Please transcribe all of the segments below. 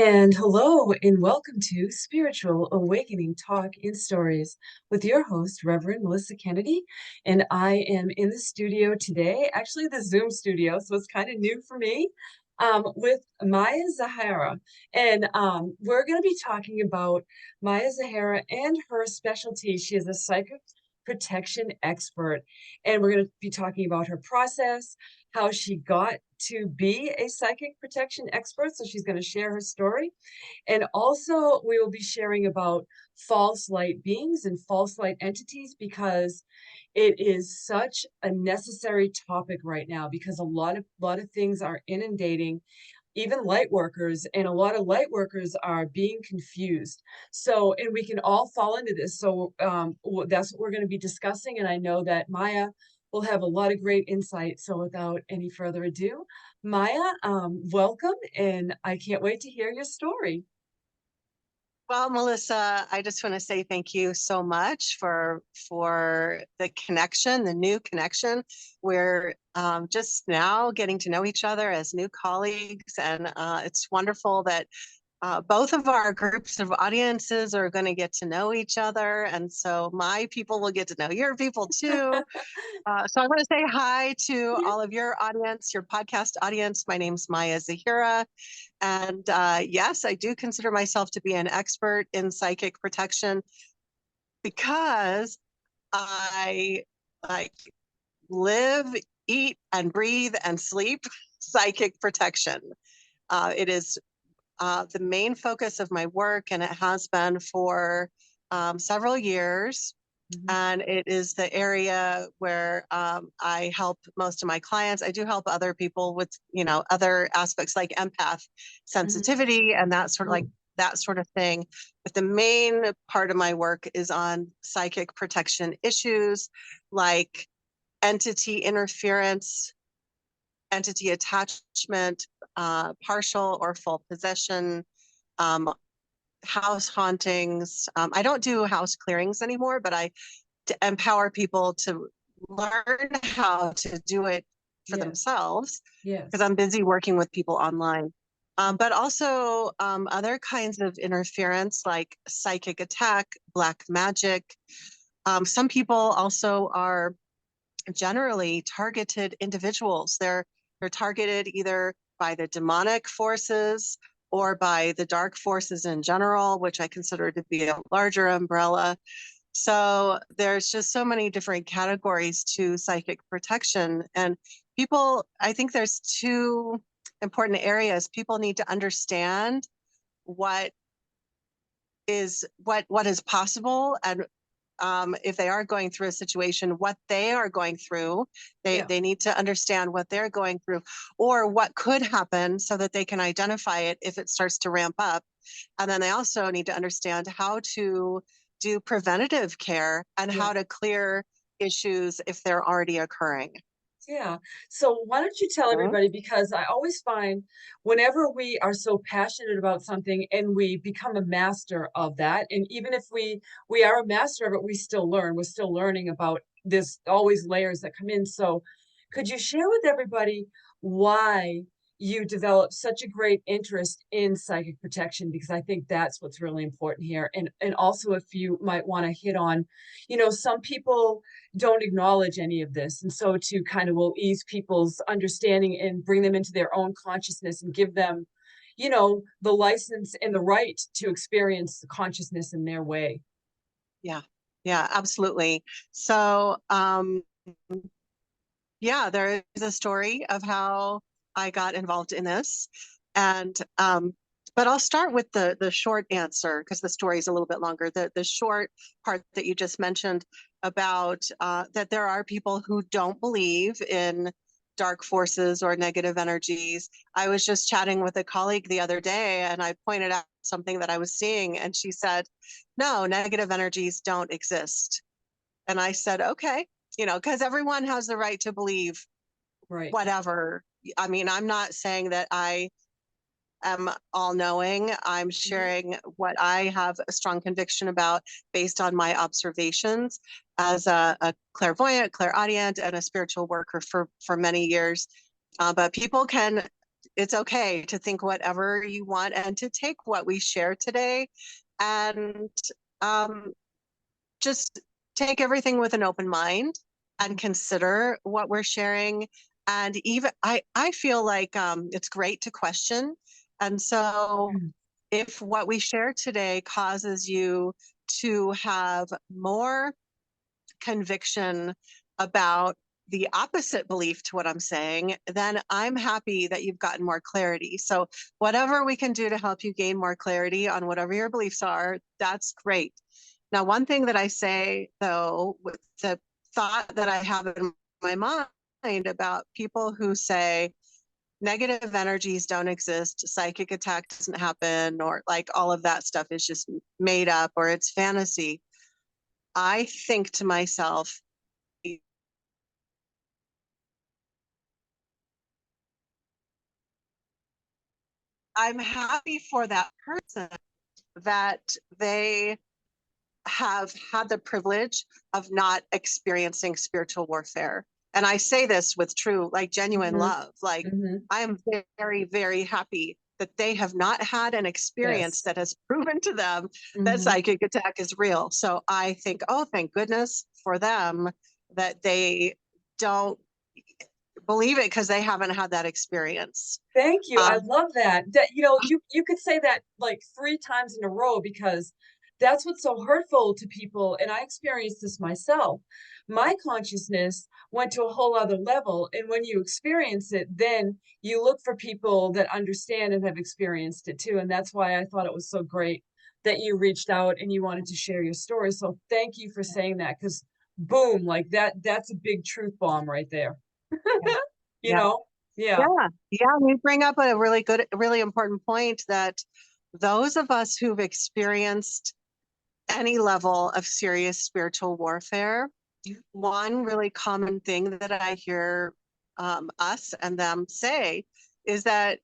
And hello and welcome to Spiritual Awakening Talk in Stories with your host, Reverend Melissa Kennedy. And I am in the studio today, actually the Zoom studio, so it's kind of new for me, with Maya Zahira. And we're going to be talking about Maya Zahira and her specialty. She is a psychic protection expert. And we're going to be talking about her process, how she got to be a psychic protection expert. So she's going to share her story. And also, we will be sharing about false light beings and false light entities because it is such a necessary topic right now because a lot of things are inundating even light workers, and a lot of light workers are being confused. So, and we can all fall into this. So that's what we're going to be discussing. And I know that Maya will have a lot of great insight. So without any further ado, Maya, welcome. And I can't wait to hear your story. Well, Melissa, I just want to say thank you so much for the connection, the new connection. We're just now getting to know each other as new colleagues, and it's wonderful that both of our groups of audiences are going to get to know each other, and so my people will get to know your people too. So I want to say hi to Yeah. all of your audience, your podcast audience. My name's Maya Zahira. And yes, I do consider myself to be an expert in psychic protection because I like live, eat, and breathe and sleep psychic protection. It is the main focus of my work, and it has been for several years. Mhm. And it is the area where I help most of my clients. I do help other people with, other aspects like empath Mhm. sensitivity and that sort of like Oh, that sort of thing. But the main part of my work is on psychic protection issues like entity interference, entity attachment, partial or full possession, um, house hauntings. I don't do house clearings anymore, but I to empower people to learn how to do it for yes, themselves because yes. I'm busy working with people online. But also other kinds of interference like psychic attack, black magic. Some people also are generally targeted individuals. They're targeted either by the demonic forces or by the dark forces in general, which I consider to be a larger umbrella. So there's just so many different categories to psychic protection. And people, I think there's two important areas. People need to understand what is possible, and if they are going through a situation, what they are going through. They Yeah. they need to understand what they're going through or what could happen so that they can identify it if it starts to ramp up. And then they also need to understand how to do preventative care and Yeah. how to clear issues if they're already occurring. Yeah. So why don't you tell Mhm. everybody? Because I always find whenever we are so passionate about something and we become a master of that, and even if we are a master of it, we still learn. We're still learning about this, always layers that come in. So could you share with everybody why you developed such a great interest in psychic protection? Because I think that's what's really important here. And also if you might want to hit on, some people don't acknowledge any of this. And so to kind of will ease people's understanding and bring them into their own consciousness and give them, the license and the right to experience the consciousness in their way. Yeah, yeah, absolutely. So, yeah, there is a story of how I got involved in this. And but I'll start with the short answer because the story is a little bit longer. The short part that you just mentioned about that there are people who don't believe in dark forces or negative energies. I was just chatting with a colleague the other day and I pointed out something that I was seeing, and she said, "No, negative energies don't exist." And I said, okay, because everyone has the right to believe Right. whatever. I mean, I'm not saying that I am all knowing. I'm Mhm. sharing what I have a strong conviction about based on my observations as a clairvoyant, clairaudient, and a spiritual worker for many years. But people can it's okay to think whatever you want and to take what we share today and um, just take everything with an open mind and consider what we're sharing. And even I feel like it's great to question. And so Mm. if what we share today causes you to have more conviction about the opposite belief to what I'm saying, then I'm happy that you've gotten more clarity. So, whatever we can do to help you gain more clarity on whatever your beliefs are, that's great. Now, one thing that I say, though, with the thought that I have in my mind about people who say negative energies don't exist, psychic attack doesn't happen, or like all of that stuff is just made up or it's fantasy, I think to myself, I'm happy for that person that they have had the privilege of not experiencing spiritual warfare. And I say this with true, like genuine Mhm. love. Like, Mhm. I am very, very happy that they have not had an experience Yes. that has proven to them that Mhm. psychic attack is real. So I think, oh, thank goodness for them that they don't believe it because they haven't had that experience. Thank you. I Um, love that. That, you know, you could say that like 3 times in a row because that's what's so hurtful to people, and I experienced this myself. My consciousness went to a whole other level, and when you experience it, then you look for people that understand and have experienced it too, and that's why I thought it was so great that you reached out and you wanted to share your story. So thank you for saying that, because boom, like that's a big truth bomb right there. You yeah. know? Yeah. Yeah, yeah, you bring up a really good, really important point that those of us who've experienced any level of serious spiritual warfare, one really common thing that I hear us and them say is that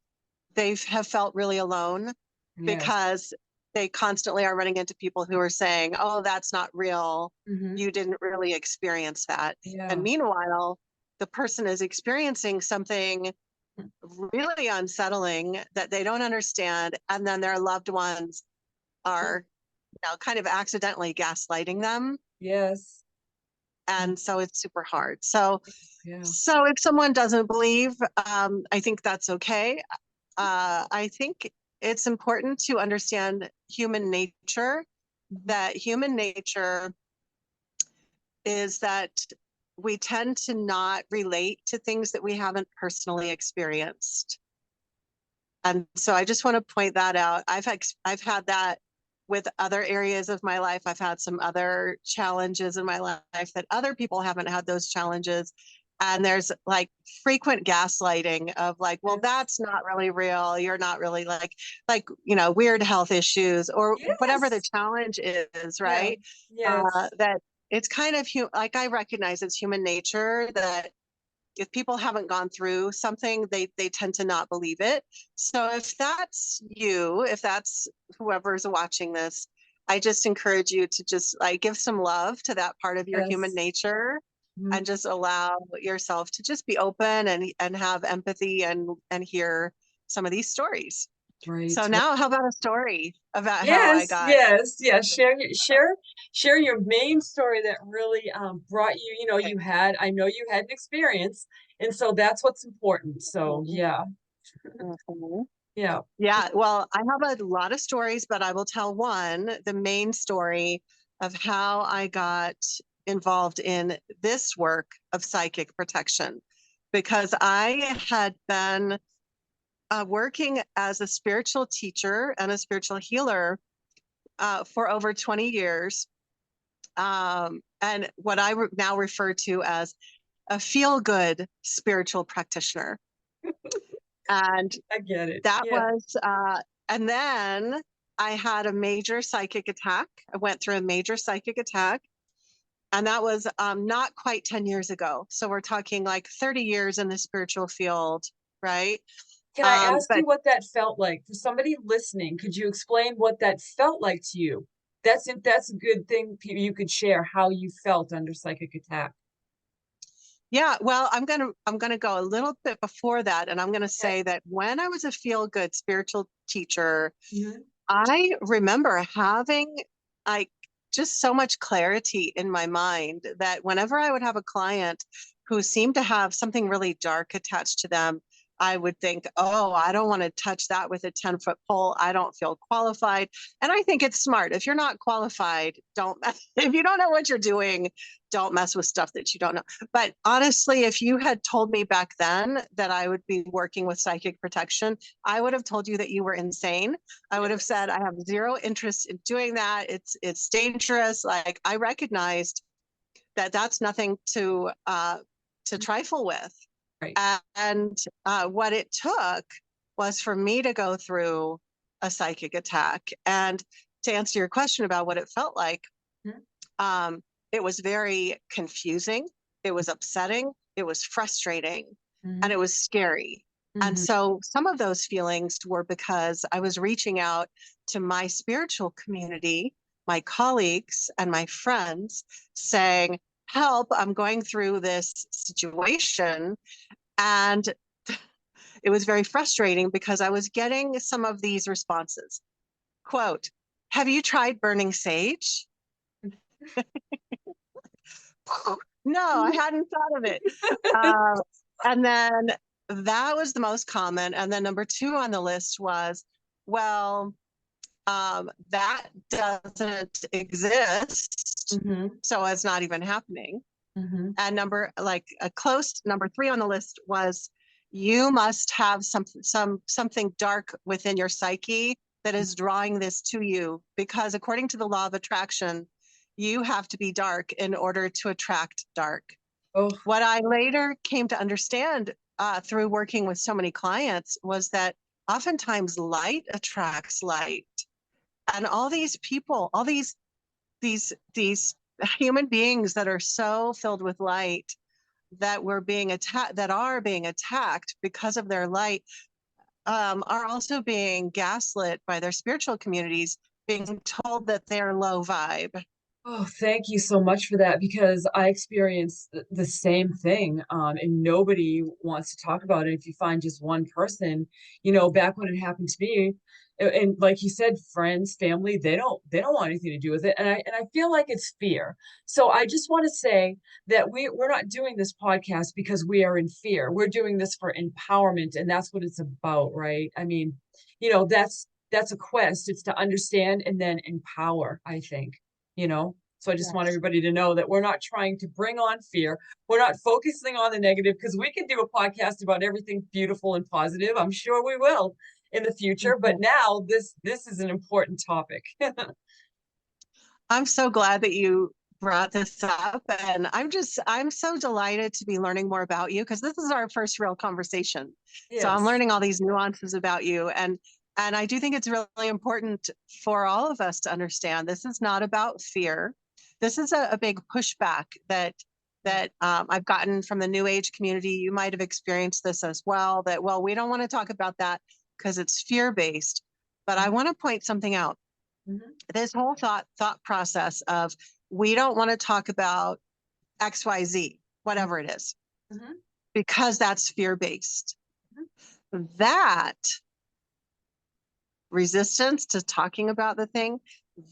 they have felt really alone Yes. because they constantly are running into people who are saying, "Oh, that's not real. Mhm. You didn't really experience that." And Yeah. meanwhile, the person is experiencing something really unsettling that they don't understand, and then their loved ones are, kind of accidentally gaslighting them, Yes. Mm. and so it's super hard. So Yeah. so if someone doesn't believe, I think that's okay. I think it's important to understand human nature, Mhm. that human nature is that we tend to not relate to things that we haven't personally experienced. And so I just want to point that out. I've had that with other areas of my life. I've had some other challenges in my life that other people haven't had those challenges. And there's like frequent gaslighting of like, well, Yes. that's not really real. You're not really weird health issues or whatever the Yes. challenge is, Yeah. right? Yes. That it's kind of like I recognize it's human nature that if people haven't gone through something, they tend to not believe it. So if that's you, if that's whoever's watching this, I just encourage you to just like give some love to that part of your human Yes. nature Mhm. and just allow yourself to just be open and have empathy and hear some of these stories. Right. So Right. now how about a story about how I Yes. got Yes. Yes. Share your main story that really brought you, you know, okay. I know you had an experience, and so that's what's important. So yeah. Mhm. Yeah. Yeah, well, I have a lot of stories, but I will tell one, the main story of how I got involved in this work of psychic protection. Because I had been working as a spiritual teacher and a spiritual healer for over 20 years. And what I now refer to as a feel good spiritual practitioner. And I get it. that Yeah. was, and then I had a major psychic attack. I went through a major psychic attack, and that was not quite 10 years ago. So we're talking like 30 years in the spiritual field, right? Can I ask But you what that felt like? For somebody listening, could you explain what that felt like to you? That's a good thing you could share how you felt under psychic attack. Yeah, well, I'm gonna go a little bit before that, and I'm gonna Okay. say that when I was a feel-good spiritual teacher, Mhm. I remember having like just so much clarity in my mind that whenever I would have a client who seemed to have something really dark attached to them, I would think, oh, I don't want to touch that with a 10-foot pole. I don't feel qualified. And I think it's smart. If you're not qualified, don't, if you don't know what you're doing, don't mess with stuff that you don't know. But honestly, if you had told me back then that I would be working with psychic protection, I would have told you that you were insane. I would have said I have zero interest in doing that. It's dangerous. Like I recognized that that's nothing to trifle with. Right. And what it took was for me to go through a psychic attack. And to answer your question about what it felt like, Mhm. um, it was very confusing. It was upsetting. It was frustrating. And Mhm. it was scary. And Mhm. so some of those feelings were because I was reaching out to my spiritual community, my colleagues, and my friends saying, help, I'm going through this situation. And it was very frustrating because I was getting some of these responses. Quote, have you tried burning sage? No, I hadn't thought of it. Uh, and then that was the most common. And then number two on the list was, well, that doesn't exist. Mhm. So it's not even happening. Mhm. And number like a close number three on the list was you must have something dark within your psyche that is drawing this to you because according to the law of attraction, you have to be dark in order to attract dark. Oh, What I later came to understand through working with so many clients was that oftentimes light attracts light, and all these people, all these human beings that are so filled with light that were being attacked, that are being attacked because of their light, are also being gaslit by their spiritual communities, being told that they're low vibe. oh, thank you so much for that because I experienced the same thing, and nobody wants to talk about it. If you find just one person, back when it happened to me, and like you said, friends, family, they don't want anything to do with it, and I feel like it's fear. So I just want to say that we're not doing this podcast because we are in fear. We're doing this for empowerment, and that's what it's about, right? I mean, that's a quest. It's to understand and then empower, I think. So I just want Yes. everybody to know that we're not trying to bring on fear. We're not focusing on the negative because we can do a podcast about everything beautiful and positive. I'm sure we will in the future, but Mhm. now this is an important topic. I'm so glad that you brought this up. And I'm so delighted to be learning more about you because this is our first real conversation. So I'm Yes. learning all these nuances about you. And I do think it's really important for all of us to understand this is not about fear. This is a big pushback that I've gotten from the New Age community. You might have experienced this as well. That well, we don't want to talk about that because it's fear based. But I Mhm, want to point something out. mhm, This whole thought process of we don't want to talk about XYZ, mhm, whatever it is, mhm, because that's fear based. mhm. That resistance to talking about the thing,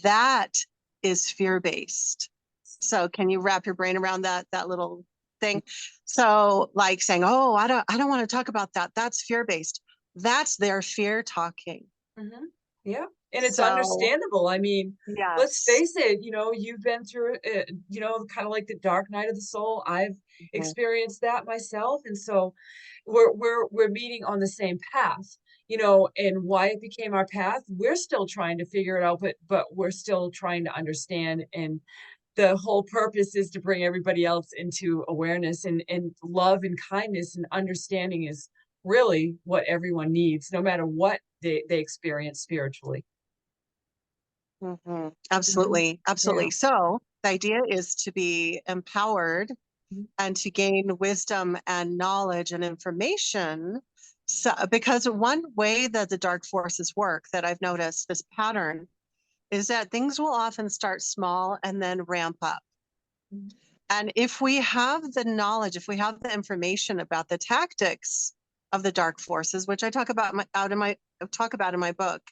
that is fear based. So can you wrap your brain around that little thing? So like saying, "Oh, I don't want to talk about that. That's fear based." That's their fear talking. Mhm. Yeah, and it's So, understandable. I mean, let's yes. face it, you've been through it, kind of like the dark night of the soul. I've Mhm. experienced that myself, and so we're meeting on the same path, and why it became our path, we're still trying to figure it out, but we're still trying to understand, and the whole purpose is to bring everybody else into awareness and love and kindness and understanding is really what everyone needs, no matter what they experience spiritually. Mhm. Absolutely. Yeah. Absolutely. So the idea is to be empowered Mhm. and to gain wisdom and knowledge and information. So, because one way that the dark forces work that I've noticed this pattern is that things will often start small and then ramp up. Mhm. And if we have the knowledge, if we have the information about the tactics of the dark forces, which I talk about in my book,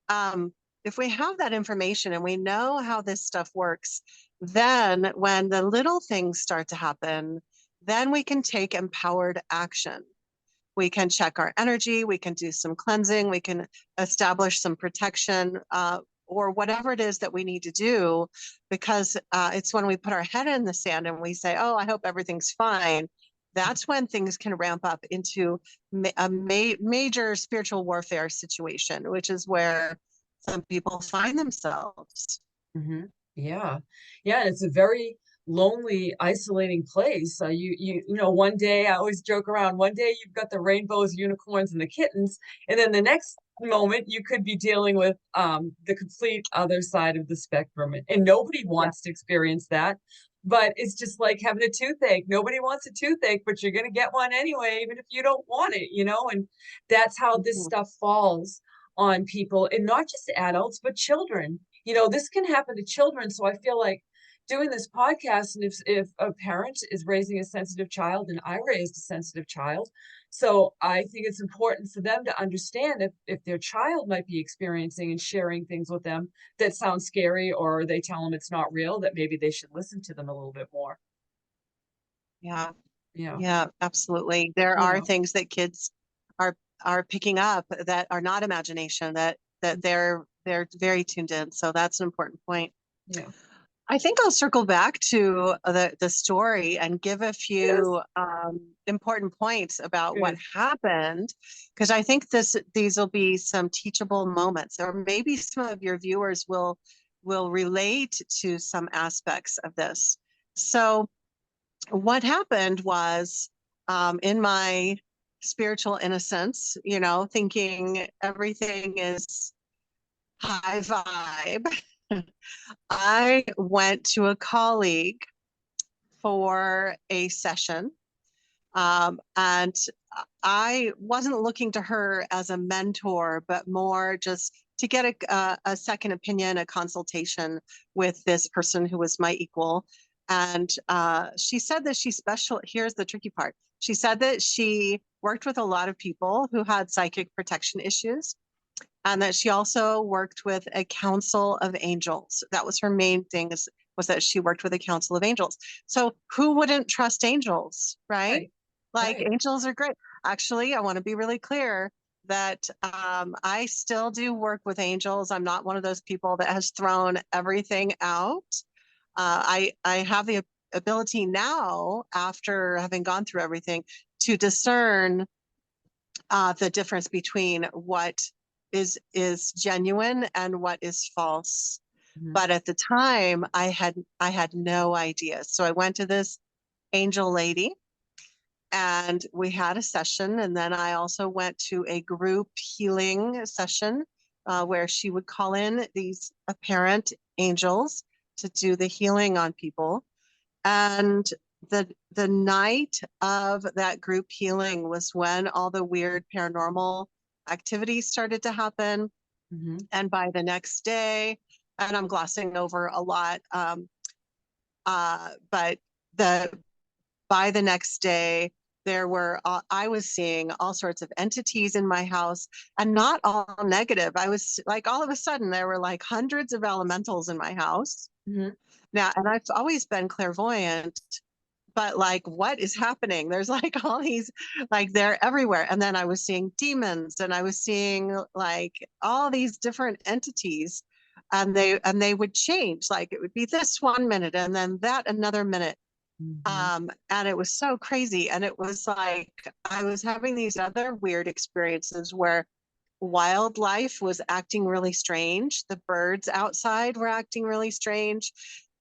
um, if we have that information and we know how this stuff works, then when the little things start to happen, then we can take empowered action. We can check our energy, we can do some cleansing, we can establish some protection, or whatever it is that we need to do, because it's when we put our head in the sand and we say, oh, I hope everything's fine. That's when things can ramp up into a major spiritual warfare situation, which is where some people find themselves. Hmm. Yeah. Yeah. And it's a very lonely, isolating place. One day I always joke around, one day you've got the rainbows, unicorns, and the kittens, and then the next moment you could be dealing with the complete other side of the spectrum. And nobody Yeah. wants to experience that. But it's just like having a toothache. Nobody wants a toothache, but you're going to get one anyway, even if you don't want it. And that's how this Mhm. stuff falls on people, and not just adults, but children. This can happen to children. So I feel like doing this podcast, and if a parent is raising a sensitive child, and I raised a sensitive child, so I think it's important for them to understand if their child might be experiencing and sharing things with them that sound scary, or they tell them it's not real, that maybe they should listen to them a little bit more. Yeah. Yeah. Yeah, absolutely. There are Yeah. things that kids are are picking up that are not imagination, that they're very tuned in. So that's an important point. Yeah. I think I'll circle back to the story and give a Yes. few important points about what Good. happened, because I think these will be some teachable moments, or maybe some of your viewers will relate to some aspects of this. So what happened was, in my spiritual innocence, thinking everything is high vibe, I went to a colleague for a session. And I wasn't looking to her as a mentor, but more just to get a second opinion, a consultation with this person who was my equal. And she said that here's the tricky part. She said that she worked with a lot of people who had psychic protection issues, and that she also worked with a council of angels. That was her main thing, was that she worked with a council of angels. So who wouldn't trust angels, right? Right. Like, Right. angels are great. Actually, I want to be really clear that I still do work with angels. I'm not one of those people that has thrown everything out. I have the ability now, after having gone through everything, to discern the difference between what is genuine and what is false. Mhm. But at the time, I had no idea. So I went to this angel lady, and we had a session. And then I also went to a group healing session, where she would call in these apparent angels to do the healing on people. And the night of that group healing was when all the weird paranormal activities started to happen. Mhm. And by the next day, and I'm glossing over a lot, but the by the next day, I was seeing all sorts of entities in my house, and not all negative. I was like, all of a sudden, there were like hundreds of elementals in my house. Mhm. Now, and I've always been clairvoyant, but like, what is happening? There's like all these, like, they're everywhere. And then I was seeing demons, and I was seeing like all these different entities, and they would change. Like, it would be this one minute and then that another minute. Mhm. And it was so crazy. And it was like I was having these other weird experiences where wildlife was acting really strange. The birds outside were acting really strange.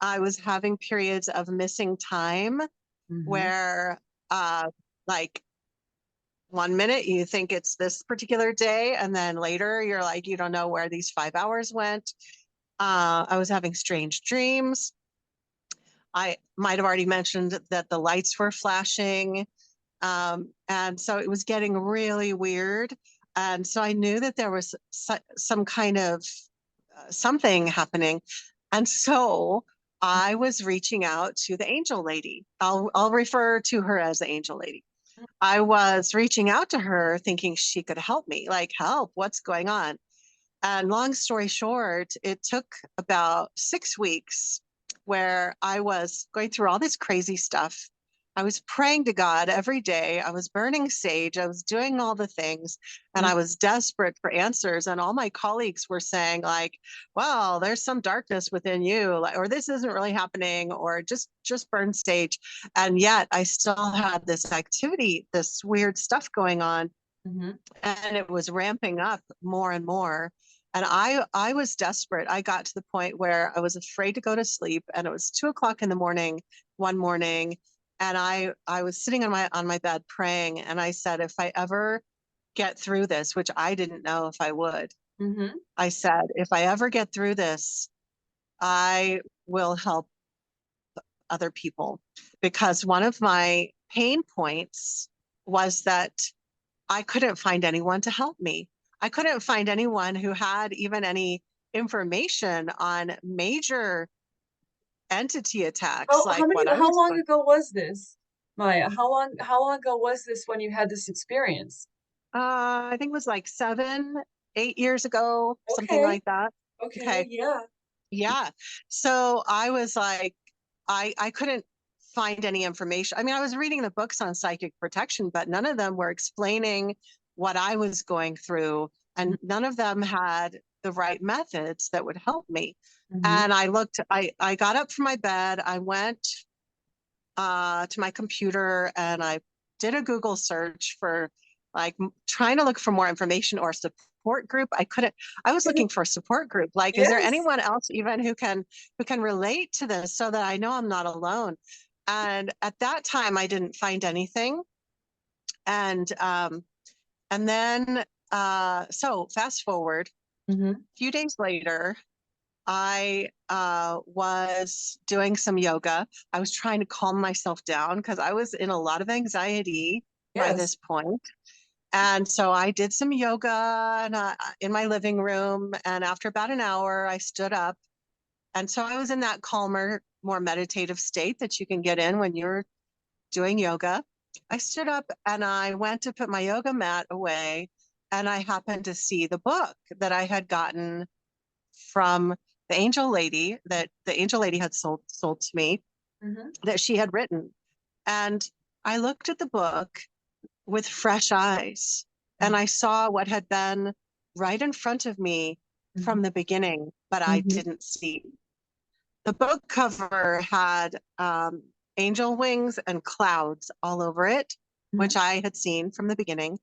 I was having periods of missing time, Mhm. where uh like one minute you think it's this particular day, and then later you're like, you don't know where these 5 hours went. I was having strange dreams. I might have already mentioned that the lights were flashing. And so it was getting really weird. And so I knew that there was some kind of something happening. And so I was reaching out to the angel lady. I'll refer to her as the angel lady. I was reaching out to her thinking she could help me, like, help, what's going on? And long story short, it took about 6 weeks where I was going through all this crazy stuff. I was praying to God every day. I was burning sage. I was doing all the things, and Mm, I was desperate for answers. And all my colleagues were saying, like, well, there's some darkness within you, like, or this isn't really happening, or just burn sage. And yet I still had this activity, this weird stuff going on, mhm, and it was ramping up more and more. And I was desperate. I got to the point where I was afraid to go to sleep, and it was 2 o'clock in the morning one morning, and I was sitting on my bed praying, and I said, if I ever get through this, which I didn't know if I would, mhm. I said, if I ever get through this, I will help other people, because one of my pain points was that I couldn't find anyone to help me. I couldn't find anyone who had even any information on major entity attacks How like many what I how was long going. ago was this, Maya? How long ago was this when you had this experience? I think it was like 7, 8 years ago, something Okay, like that. okay, Okay. yeah. Yeah. So I was like, I couldn't find any information. I mean, I was reading the books on psychic protection, but none of them were explaining what I was going through, Mhm, and none of them had the right methods that would help me. mhm, And I got up from my bed, I went to my computer, and I did a Google search for, like, trying to look for more information or support group. I couldn't. I was mhm. looking for a support group. Like, is there Yes. anyone else even who can relate to this so that I know I'm not alone? And at that time, I didn't find anything. And and then so fast forward Mhm. a few days later, I was doing some yoga. I was trying to calm myself down because I was in a lot of anxiety by Yes. this point. And so I did some yoga in my living room. And after about an hour, I stood up. And so I was in that calmer, more meditative state that you can get in when you're doing yoga. I stood up and I went to put my yoga mat away. And I happened to see the book that I had gotten from the angel lady had sold to me, Mhm, that she had written. And I looked at the book with fresh eyes, mhm, and I saw what had been right in front of me mhm, from the beginning, but I mhm, didn't see. The book cover had angel wings and clouds all over it, which mhm, I had seen from the beginning.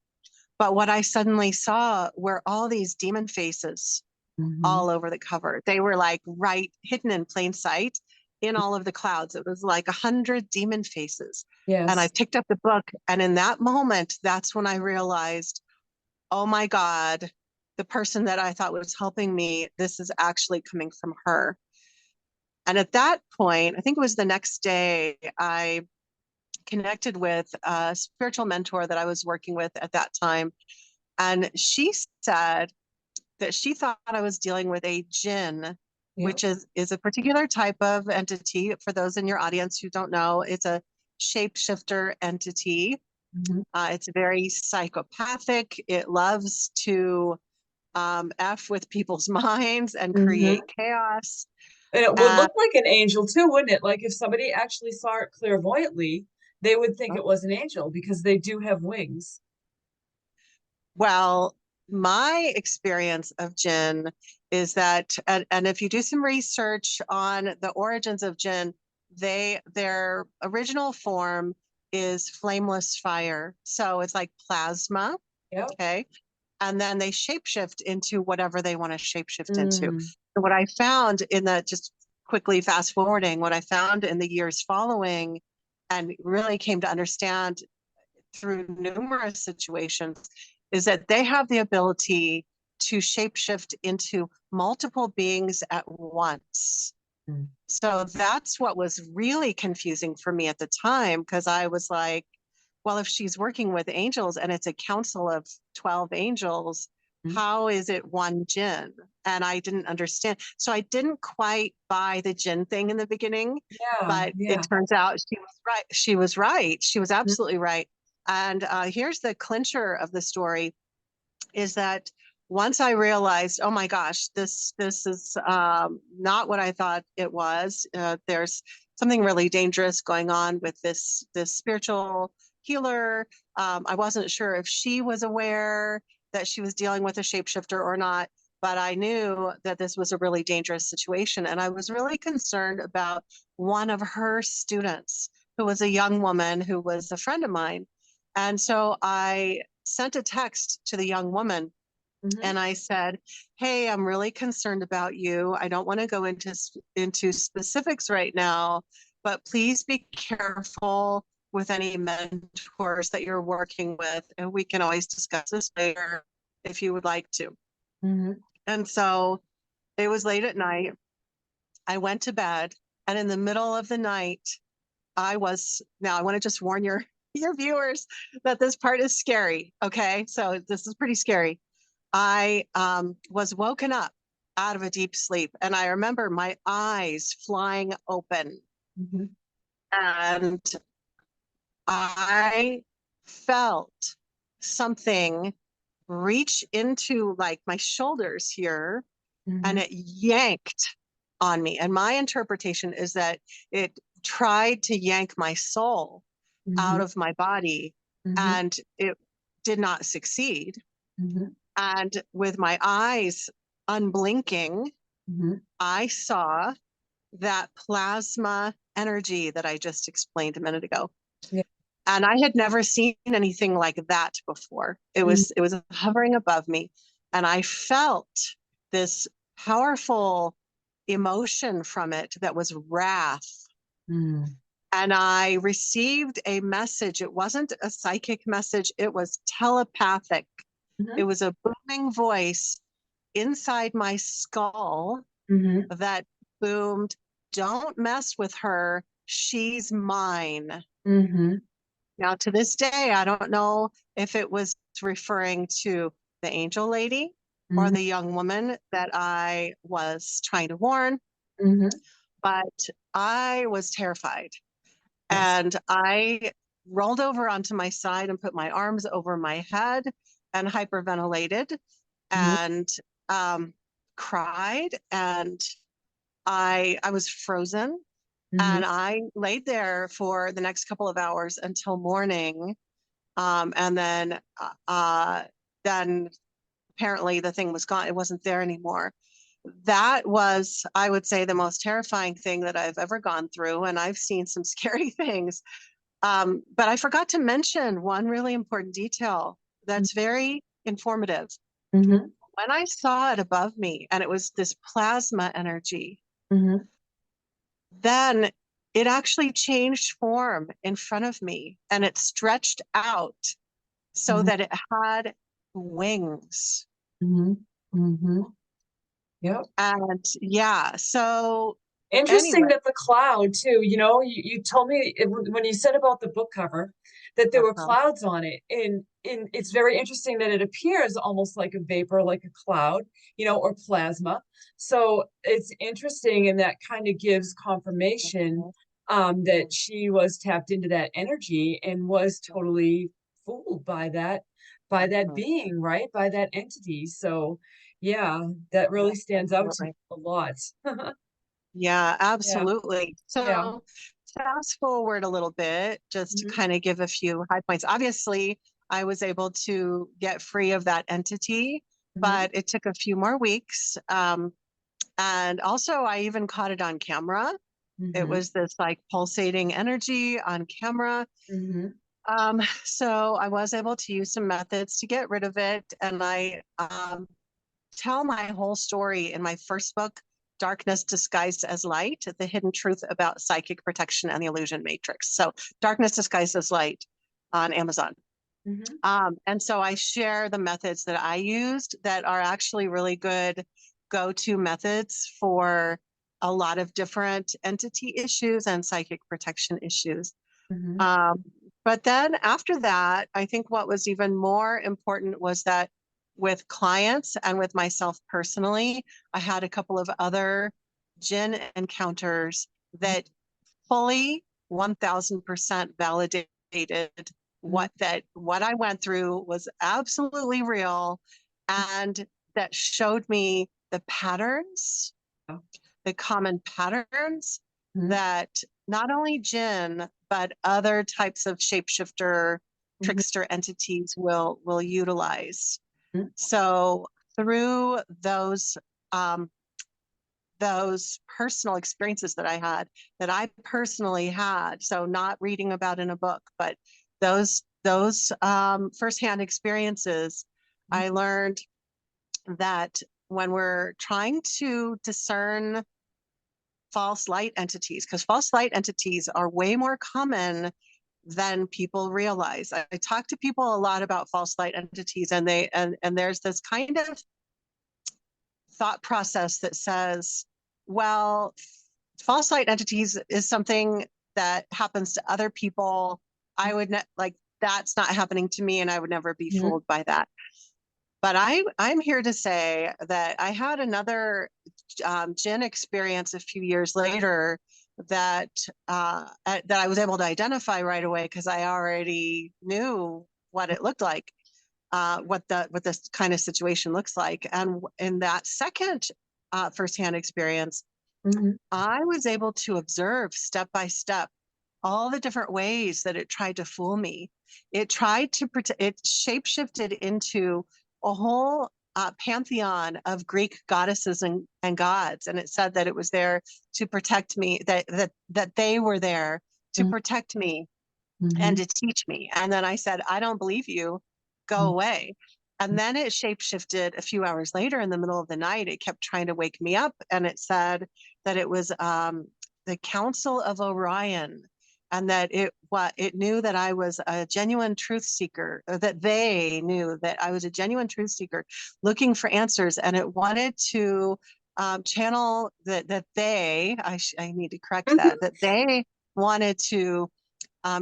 But what I suddenly saw were all these demon faces mhm. all over the cover. They were like right hidden in plain sight in all of the clouds. It was like 100 demon faces. And I Yes. picked up the book, and in that moment, that's when I realized, oh my God, the person that I thought was helping me, this is actually coming from her. And at that point, I think it was the next day, I connected with a spiritual mentor that I was working with at that time. And she said that she thought I was dealing with a jinn, Yep. which is a particular type of entity. For those in your audience who don't know, it's a shapeshifter entity. Mhm, It's very psychopathic. It loves to f with people's minds and mhm. create chaos. And it would And look like an angel too, wouldn't it? Like if somebody actually saw it clairvoyantly, they would think it was an angel because they do have wings. well, my experience of jinn is that, and if you do some research on the origins of jinn, their original form is flameless fire. So it's like plasma, Yep. okay? And then they shapeshift into whatever they want to shapeshift into. Mm, So what I found in the, just quickly fast forwarding, what I found in the years following and really came to understand through numerous situations is that they have the ability to shapeshift into multiple beings at once. mm, So that's what was really confusing for me at the time, because I was like, well, if she's working with angels and it's a council of 12 angels, Mhm. how is it one jinn? And I didn't understand. So I didn't quite buy the jinn thing in the beginning, Yeah, but it yeah. turns out she was right. She was right. She was Mhm, absolutely right. And here's the clincher of the story is that once I realized, oh my gosh, this is not what I thought it was. There's something really dangerous going on with this spiritual healer. I wasn't sure if she was aware that she was dealing with a shapeshifter or not, but I knew that this was a really dangerous situation, and I was really concerned about one of her students, who was a young woman who was a friend of mine, and so I sent a text to the young woman mhm, and I said, "Hey, I'm really concerned about you. I don't want to go into specifics right now, but please be careful with any mentors that you're working with, and we can always discuss this later if you would like to." mhm, And so it was late at night. I went to bed, and in the middle of the night, now I want to just warn your viewers that this part is scary. Okay, so this is pretty scary. I was woken up out of a deep sleep, and I remember my eyes flying open, mhm, and I felt something reach into like my shoulders here, and mhm, it yanked on me. And my interpretation is that it tried to yank my soul out mhm, of my body, mhm, and it did not succeed. mhm, And with my eyes unblinking, mhm. I saw that plasma energy that I just explained a minute ago. Yeah. And I had never seen anything like that before. It Mhm, was it was hovering above me, and I felt this powerful emotion from it that was wrath. mm, And I received a message. It wasn't a psychic message, it was telepathic. It mhm, was a booming voice inside my skull mhm, that boomed, "Don't mess with her. She's mine." mhm, Now, to this day, I don't know if it was referring to the angel lady or mhm, the young woman that I was trying to warn, mhm. but I was terrified. Yes. And I rolled over onto my side and put my arms over my head and hyperventilated Mhm, and um, cried. And I was frozen. mhm, And I laid there for the next couple of hours until morning. And then apparently the thing was gone. It wasn't there anymore. That was, I would say, the most terrifying thing that I've ever gone through. And I've seen some scary things. But I forgot to mention one really important detail that's very informative. mhm, When I saw it above me and it was this plasma energy, mhm, then it actually changed form in front of me and it stretched out so mhm, that it had wings. mhm, mhm. Yep. And yeah, so Interesting anyway, that the cloud too, you told me when you said about the book cover that there were uh-huh, clouds on it. And it's very interesting that it appears almost like a vapor, like a cloud, or plasma. So it's interesting, and that kind of gives confirmation that she was tapped into that energy and was totally fooled by that being, right? By that entity. So yeah, that really stands out to me absolutely. a lot. Yeah, Yeah. absolutely. Yeah. So fast forward a little bit, just to Mhm, kind of give a few high points. Obviously, I was able to get free of that entity, mhm, but it took a few more weeks. And also, I even caught it on camera. It mhm, was this like pulsating energy on camera. mhm, So I was able to use some methods to get rid of it. And I tell my whole story in my first book, Darkness Disguised as Light: The Hidden Truth About Psychic Protection and the Illusion Matrix. So, Darkness Disguised as Light on Amazon. mhm, And so I share the methods that I used that are actually really good go to methods for a lot of different entity issues and psychic protection issues. mhm, Um, but then after that, I think what was even more important was that with clients and with myself personally. I had a couple of other jinn encounters that fully 1000% validated Mhm. what I went through was absolutely real, and that showed me the patterns, Oh. the common patterns Mhm. that not only jinn but other types of shapeshifter Mhm. trickster entities will utilize. Mhm. So through um, those personal experiences that I personally had, so not reading about in a book, but those firsthand experiences, Mhm. I learned that when we're trying to discern false light entities, because false light entities are way more common than people realize. I talk to people a lot about false light entities, and there's this kind of thought process that says, well, false light entities is something that happens to other people. I would like that's not happening to me, and I would never be Mhm. fooled by that. But I'm here to say that I had another gin experience a few years later that that I was able to identify right away because I already knew what it looked like, what this kind of situation looks like. And in that second firsthand experience, Mhm. I was able to observe step by step all the different ways that it tried to fool me. It tried to it shapeshifted into a whole pantheon of Greek goddesses and gods, and it said that it was there to protect me, that they were there to Mhm. protect me and Mhm. to teach me. And then I said, I don't believe you. Go Mhm. away. And then it shapeshifted a few hours later in the middle of the night. It kept trying to wake me up. And it said that it was the Council of Orion, and that it knew that I was a genuine truth seeker, or that they knew that I was a genuine truth seeker looking for answers. And it wanted to channel that I need to correct Mhm. that they wanted to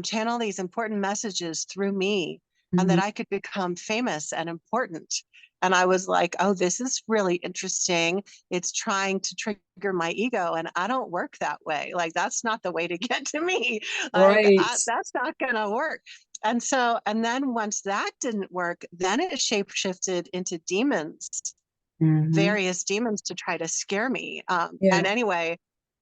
channel these important messages through me, and that Mhm. I could become famous and important. And I was like, oh, this is really interesting. It's trying to trigger my ego, and I don't work that way. Like, that's not the way to get to me. Like, Right. that's not going to work. And then once that didn't work, then it shape shifted into demons, Mhm. various demons to try to scare me. And Yeah. anyway,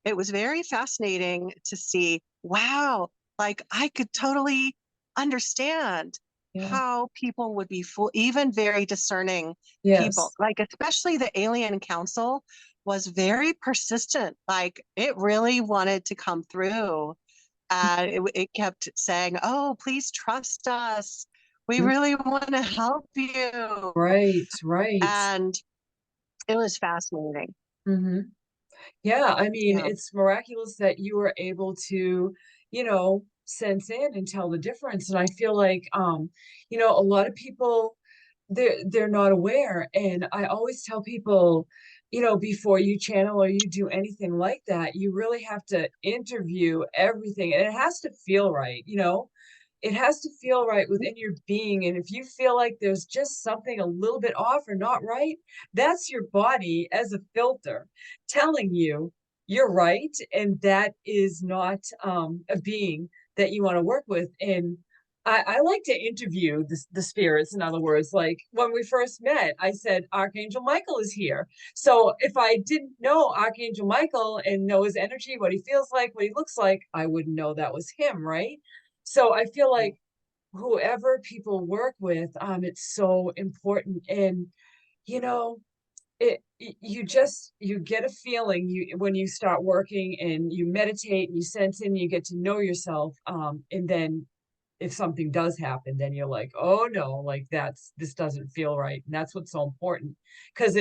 it was very fascinating to see, wow, like I could totally understand Yeah. how people would be fool, even very discerning people, Yes. like especially the alien council was very persistent. Like it really wanted to come through. And it kept saying, oh, please trust us. We Mhm. really want to help you. Right. Right. And it was fascinating. Mhm. Yeah, I mean, Yeah. it's miraculous that you were able to, sense in and tell the difference. And I feel like, a lot of people, they're not aware. And I always tell people, before you channel or you do anything like that, you really have to interview everything, and it has to feel right. It has to feel right within your being, and if you feel like there's just something a little bit off or not right, that's your body as a filter telling you you're right, and that is not, a being that you wanna work with, and I like to interview the spirits, in other words, like, when we first met, I said, "Archangel Michael is here." So, if I didn't know Archangel Michael and know his energy, what he feels like, what he looks like, I wouldn't know that was him, right? So I feel like whoever people work with, it's so important. And, you know, you get a feeling when you start working and you meditate and you sense in, you get to know yourself. And then if something does happen, then you're like, "Oh, no, like, this doesn't feel right," and that's what's so important, 'cause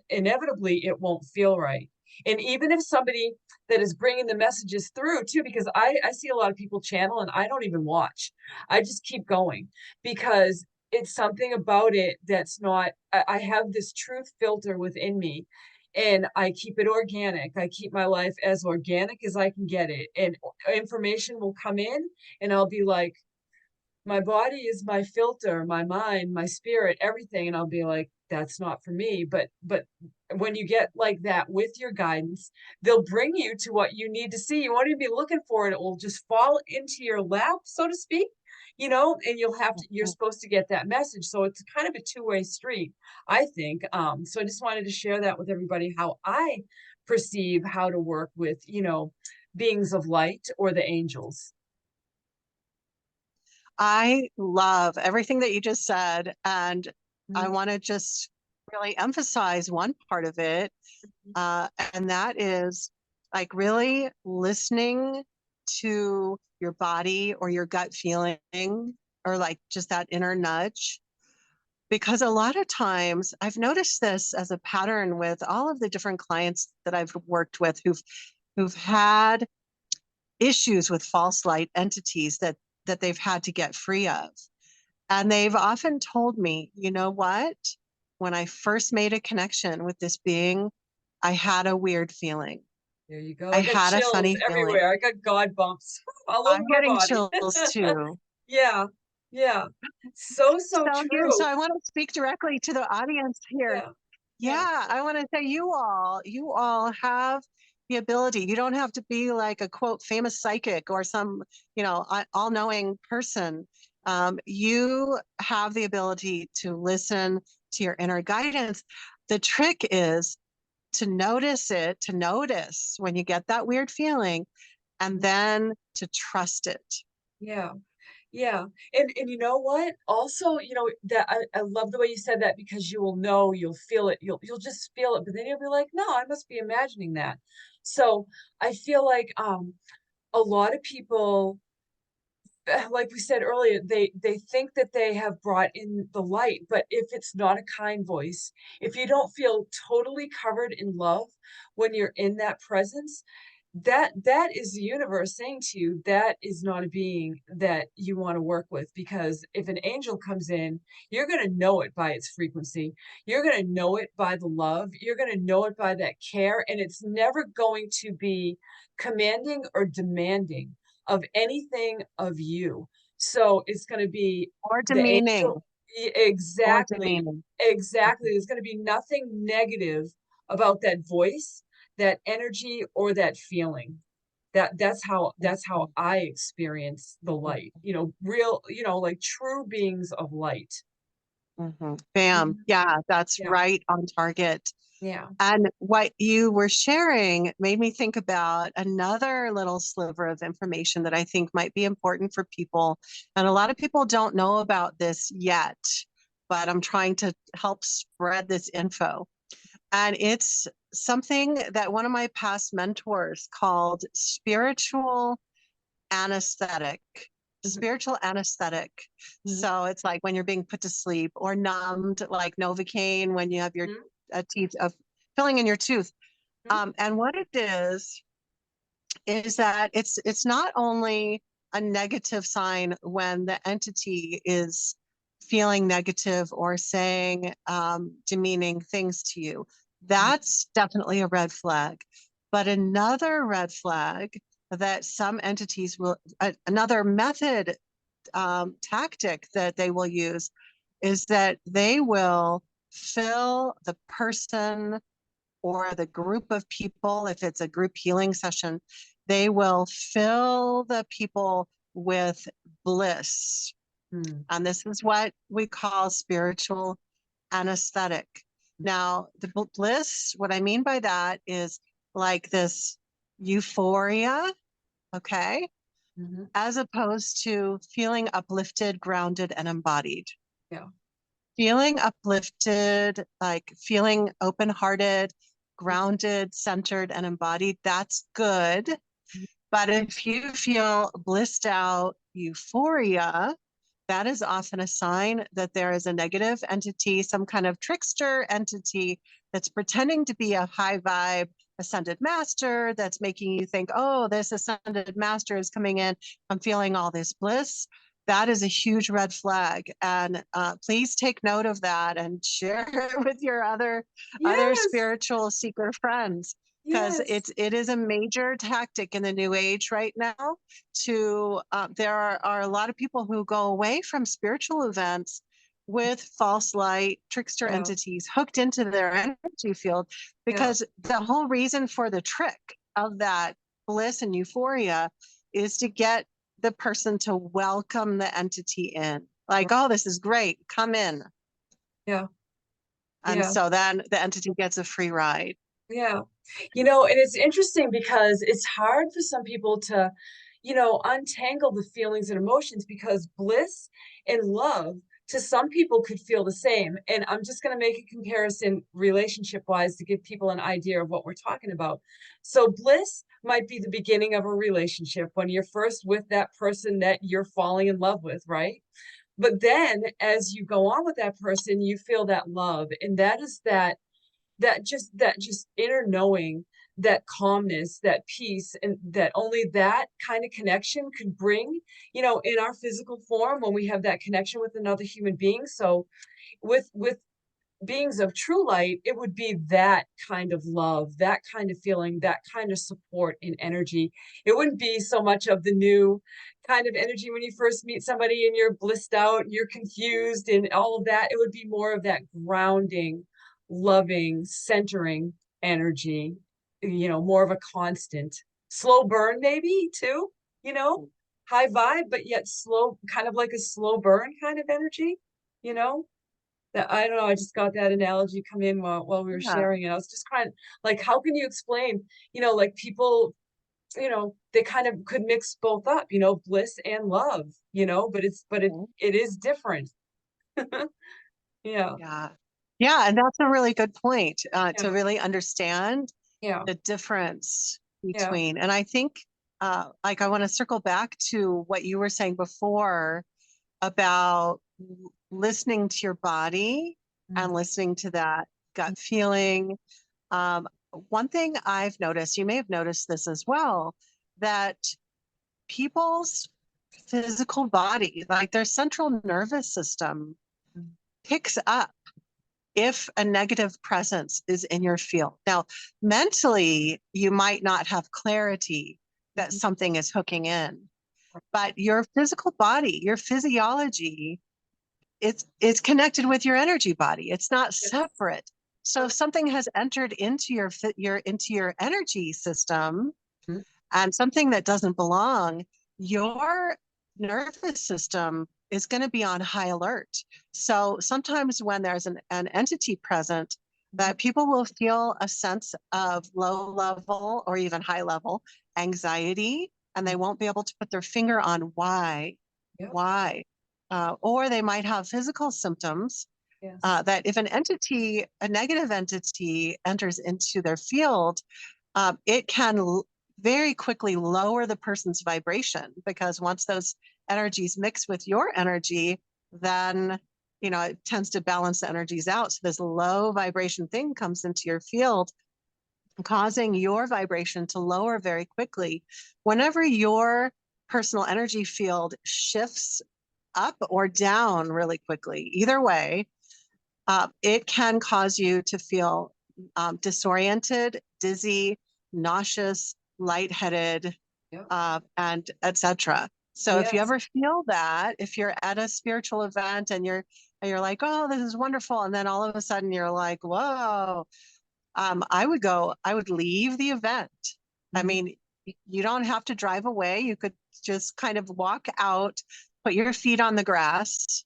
inevitably, it won't feel right, and even if somebody that is bringing the messages through too, because I see a lot of people channel, and I don't even watch. I just keep going because it's something about it that's not I have this truth filter within me, and I keep it organic. I keep my life as organic as I can get it, and information will come in, and I'll be like, my body is my filter, my mind, my spirit, everything, and I'll be like, that's not for me. But when you get like that with your guidance, they'll bring you to what you need to see. You won't even be looking for it. It will just fall into your lap, so to speak, and you're Mhm. supposed to get that message. So it's kind of a two-way street, I think. So I just wanted to share that with everybody, how I perceive how to work with, beings of light or the angels. I love everything that you just said. And I Mhm, want to just really emphasize one part of it. mhm. And that is like really listening to your body or your gut feeling or like just that inner nudge. Because a lot of times I've noticed this as a pattern with all of the different clients that I've worked with who've had issues with false light entities that they've had to get free of. And they've often told me, you know what? When I first made a connection with this being, I had a weird feeling. There you go. I I got had a chills funny feeling. everywhere. I got God bumps all over I'm my getting body. chills too. Yeah, yeah. So, so So true. I want to speak directly to the audience here. Yeah, yeah. Yeah, I want to say you all have the ability. You don't have to be like a quote famous psychic or some, all-knowing person. You have the ability to listen to your inner guidance. The trick is to notice it, to notice when you get that weird feeling, and Mhm. then to trust it. Yeah. Yeah. And you know what? Also, that I love the way you said that because you will know, you'll feel it, you'll just feel it, but then you'll be like, no, I must be imagining that. So I feel like a lot of people, like we said earlier, they think that they have brought in the light, but if it's not a kind voice, if you don't feel totally covered in love when you're in that presence, that is the universe saying to you that is not a being that you want to work with, because if an angel comes in, you're going to know it by its frequency, you're going to know it by the love, you're going to know it by that care, and it's never going to be commanding or demanding of anything of you. So it's going to be Or the angel. demeaning, or Exactly, demeaning. exactly. There's going to be nothing negative about that voice, that energy, or that feeling. That's how I experience the light. Real, like true beings of light. Bam. Mhm. Yeah, that's Yeah, right on target. yeah. And what you were sharing made me think about another little sliver of information that I think might be important for people. And a lot of people don't know about this yet, but I'm trying to help spread this info. And it's something that one of my past mentors called anesthetic, Mhm, spiritual anesthetic. mhm, So it's like when you're being put to sleep or numbed, like Novocaine when you have your mhm, teeth of filling in your tooth. mhm, And what it is that it's not only a negative sign when the entity is feeling negative or saying demeaning things to you. mhm, That's definitely a red flag. But another red flag that some entities will, another method tactic that they will use is that they will fill the person or the group of people, if it's a group healing session, they will fill the people with bliss. mm, And this is what we call spiritual anesthetic. Now, the bliss, what I mean by that is like this euphoria, okay, mhm. as opposed to feeling uplifted, grounded, and embodied. Yeah. Feeling uplifted, like feeling open hearted, grounded, centered, and embodied, that's good. Mhm, But if you feel blissed out euphoria, that is often a sign that there is a negative entity, some kind of trickster entity that's pretending to be a high vibe ascended master that's making you think, oh, this ascended master is coming in. I'm feeling all this bliss. That is a huge red flag. And please take note of that and share it with your other yes, spiritual seeker friends because yes. it is a major tactic in the new age right now to there are a lot of people who go away from spiritual events with false light, trickster Yeah. entities hooked into their energy field, Yeah. because the whole reason for the trick of that bliss and euphoria is to get the person to welcome the entity in. Like, oh, this is great, come in. Yeah. And Yeah. so then the entity gets a free ride. Yeah. And it's interesting because it's hard for some people to, untangle the feelings and emotions because bliss and love to some people could feel the same. And I'm just going to make a comparison relationship wise to give people an idea of what we're talking about. So, bliss might be the beginning of a relationship when you're first with that person that you're falling in love with, right? But then as you go on with that person, you feel that love. And that just inner knowing, that calmness, that peace, and that only that kind of connection could bring, in our physical form when we have that connection with another human being. So with beings of true light, it would be that kind of love, that kind of feeling, that kind of support and energy. It wouldn't be so much of the new kind of energy when you first meet somebody and you're blissed out and you're confused and all of that. It would be more of that grounding, loving, centering energy, more of a constant, slow burn, maybe too, you know, high vibe, but yet slow, kind of like a slow burn kind of energy, you know? That I don't know, I just got that analogy come in while we were Yeah. sharing it. I was just kind of like, how can you explain, like people, they kind of could mix both up, bliss and love, but Mhm. it is different. Yeah, Yeah. Yeah. And that's a really good point, yeah, to really understand yeah, the difference yeah. between. And I think, like, I want to circle back to what you were saying before about listening to your body and Mm, listening to that gut feeling. Um, One thing I've noticed, you may have noticed this as well, that people's physical body, like their central nervous system, mm, picks up if a negative presence is in your field. Now, mentally, you might not have clarity that mhm. something is hooking in, but your physical body, your physiology, it's connected with your energy body. It's not Yes. separate. So if Uh, something has entered into your energy system, mm, and something that doesn't belong, your nervous system is going to be on high alert. So sometimes when there's an entity present, mhm. that people will feel a sense of low level or even high level anxiety, and they Mm, won't be able to put their finger on why. yep, Why? Or they might have physical symptoms, yes. that if an entity, a negative entity, enters into their field, it can very quickly lower the person's vibration, because once those energies mix with your energy, then it tends to balance the energies out. So this low vibration thing comes into your field, causing your vibration to lower very quickly. Whenever your personal energy field shifts up or down really quickly, either way, it can cause you to feel disoriented, dizzy, nauseous, lightheaded, Yep. and etc. So if you Yes. ever feel that, if you're at a spiritual event and you're like, oh, this is wonderful, and then all of a sudden you're like, whoa, I would leave the event. I Mhm, mean, you don't have to drive away. You could just kind of walk out, put your feet on the grass,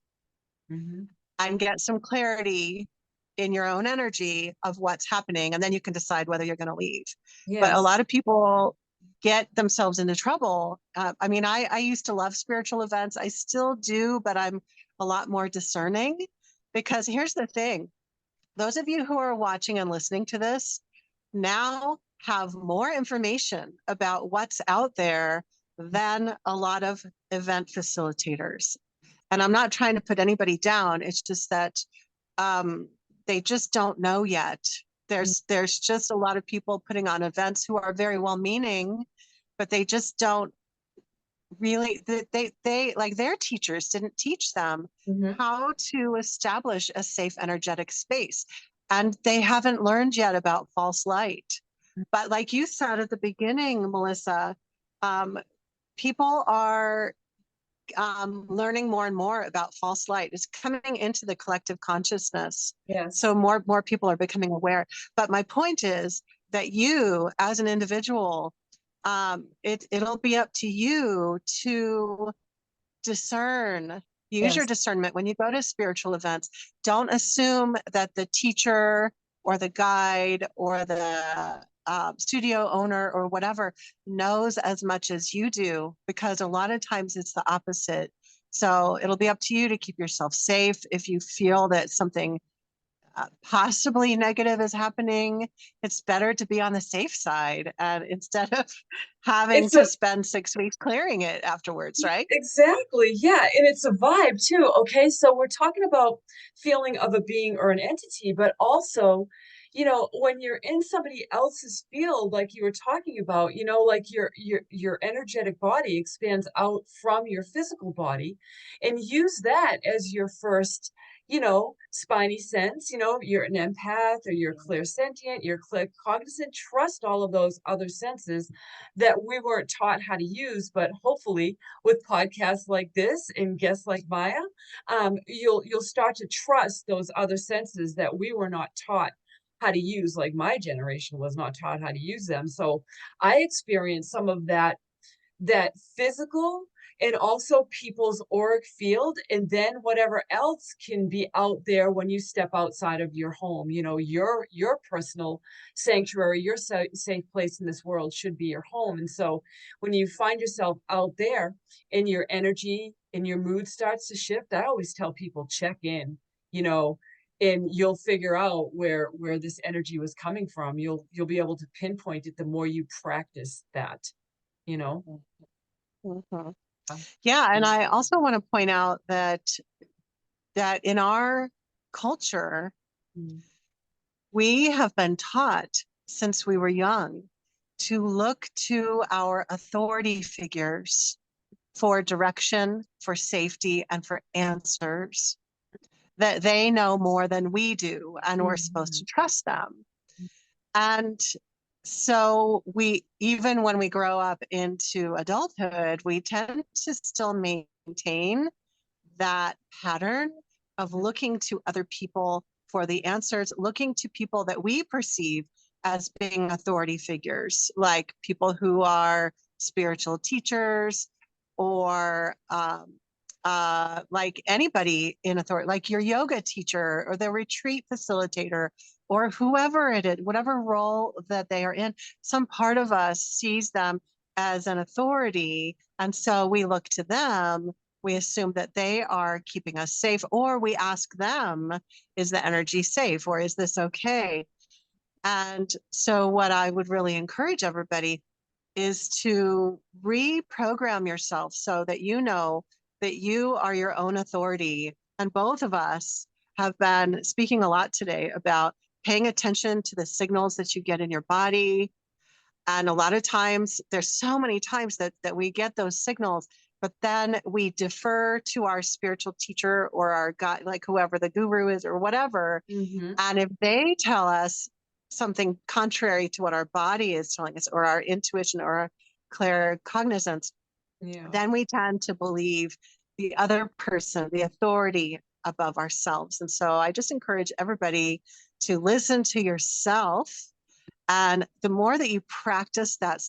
mhm. and get some clarity in your own energy of what's happening. And then you can decide whether you're going to leave. But a Yes. lot of people get themselves into trouble. I mean, I used to love spiritual events. I still do, but I'm a lot more discerning, because here's the thing: those of you who are watching and listening to this now have more information about what's out there than a lot of event facilitators. And I'm not trying to put anybody down. It's just that, um, they just don't know yet. Mm, There's just a lot of people putting on events who are very well meaning, but they just don't really. They like, their teachers didn't teach them mhm. how to establish a safe energetic space, and they haven't learned yet about false light. But like you said at the beginning, Melissa, um, people are learning more and more about false light. It's coming into the collective consciousness. So Yes. more people are becoming aware. But my point is that you, as an individual, it'll be up to you to discern. Use your Yes. discernment when you go to spiritual events. Don't assume that the teacher or the guide or the studio owner or whatever knows as much as you do, because a lot of times it's the opposite. So it'll be up to you to keep yourself safe. If you feel that something possibly negative is happening, it's better to be on the safe side, and instead of having It's to a spend 6 weeks clearing it afterwards, right? exactly, yeah, and it's a vibe too. Okay, so we're talking about feeling of a being or an entity, but also, when you're in somebody else's field, like you were talking about, like your energetic body expands out from your physical body, and use that as your first, spidey sense. You're an empath or you're clairsentient, you're cognizant. Trust all of those other senses that we weren't taught how to use, but hopefully with podcasts like this and guests like Maya, you'll start to trust those other senses that we were not taught how to use, like my generation was not taught how to use them. So I experienced some of that physical and also people's auric field, and then whatever else can be out there when you step outside of your home. Your personal sanctuary, your safe place in this world should be your home. And so when you find yourself out there and your energy and your mood starts to shift, I always tell people, check in, you know and you'll figure out where this energy was coming from. You'll be able to pinpoint it the more you practice that you know Mhm. uh, Yeah, and yeah. I also want to point out that in our culture, Mm. we have been taught since we were young to look to our authority figures for direction, for safety, and for answers. That they know more than we do, and we're supposed to Mhm. trust them. And so we, even when we grow up into adulthood, we tend to still maintain that pattern of looking to other people for the answers, looking to people that we perceive as being authority figures, like people who are spiritual teachers or like anybody in authority, like your yoga teacher or the retreat facilitator or whoever it is, whatever role that they are in. Some part of us sees them as an authority. And so we look to them, we assume that they are keeping us safe, or we ask them, is the energy safe or is this okay? And so, what I would really encourage everybody is to reprogram yourself so that you know that you are your own authority. And both of us have been speaking a lot today about paying attention to the signals that you get in your body, and a lot of times, there's so many times that we get those signals, but then we defer to our spiritual teacher or our guide, like whoever the guru is or whatever. Mhm. And if they tell us something contrary to what our body is telling us, or our intuition or our clear cognizance, Yeah. then we tend to believe the other person, the authority above ourselves. And so I just encourage everybody to listen to yourself, and the more that you practice that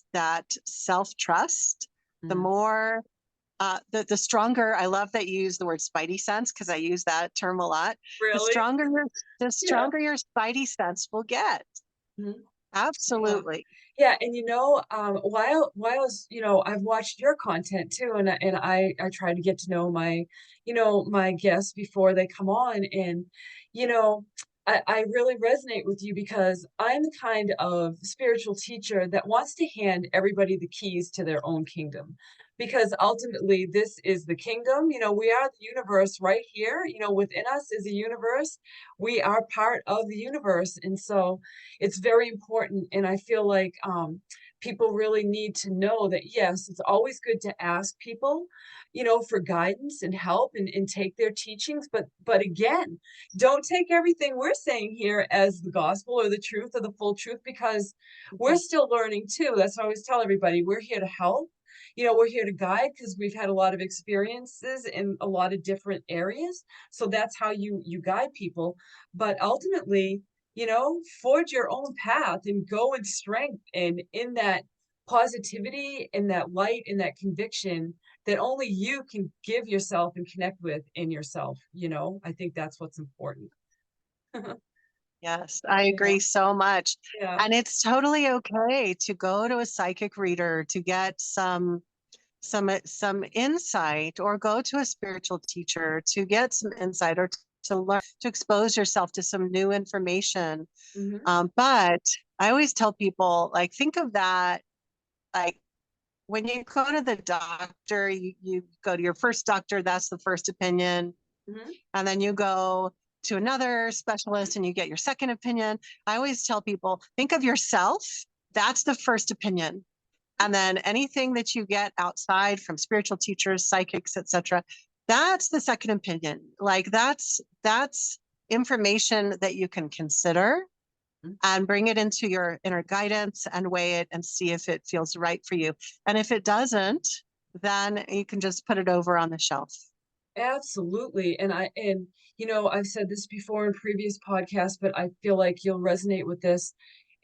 self-trust, the Mm. more the stronger. I love that you use the word spidey sense, because I use that term a lot. The Really? stronger your the Yeah. stronger your spidey sense will get. Mhm. Yeah. Absolutely. Yeah, and while I've watched your content too, and I try to get to know my guests before they come on, and you know, I really resonate with you because I'm the kind of spiritual teacher that wants to hand everybody the keys to their own kingdom. Because ultimately, this is the kingdom. We are the universe right here. Within us is a universe. We are part of the universe. And so it's very important. And I feel like people really need to know that, yes, it's always good to ask people, for guidance and help and take their teachings. But again, don't take everything we're saying here as the gospel or the truth or the full truth, because we're Mhm. still learning too. That's what I always tell everybody. We're here to help. we're here to guide because we've had a lot of experiences in a lot of different areas. So that's how you guide people. But ultimately, forge your own path and go in strength and in that positivity, in that light, in that conviction that only you can give yourself and connect with in yourself. I think that's what's important. Yes, I Yeah, agree so much. yeah. And it's totally okay to go to a psychic reader to get some insight, or go to a spiritual teacher to get some insight, or to learn, to expose yourself to some new information. Hmm. But I always tell people, like, think of that, like, when you go to the doctor, you go to your first doctor, that's the first opinion. Hmm. And then you go to another specialist and you get your second opinion. I always tell people, think of yourself, that's the first opinion. And then anything that you get outside from spiritual teachers, psychics, etc., that's the second opinion. Like, that's information that you can consider and bring it into your inner guidance and weigh it and see if it feels right for you. And if it doesn't, then you can just put it over on the shelf. Absolutely. I've said this before in previous podcasts, but I feel like you'll resonate with this.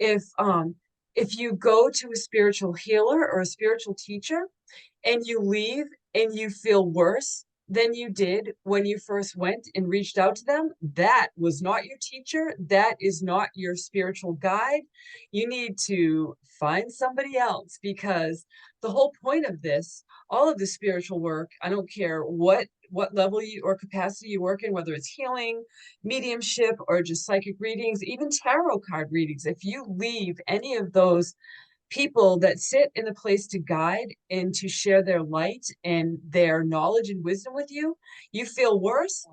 If you go to a spiritual healer or a spiritual teacher and you leave and you feel worse than you did when you first went and reached out to them, that was not your teacher. That is not your spiritual guide. You need to find somebody else, because the whole point of this, all of the spiritual work, I don't care what level you or capacity you work in, whether it's healing, mediumship, or just psychic readings, even tarot card readings. If you leave any of those people that sit in the place to guide and to share their light and their knowledge and wisdom with you, you feel worse,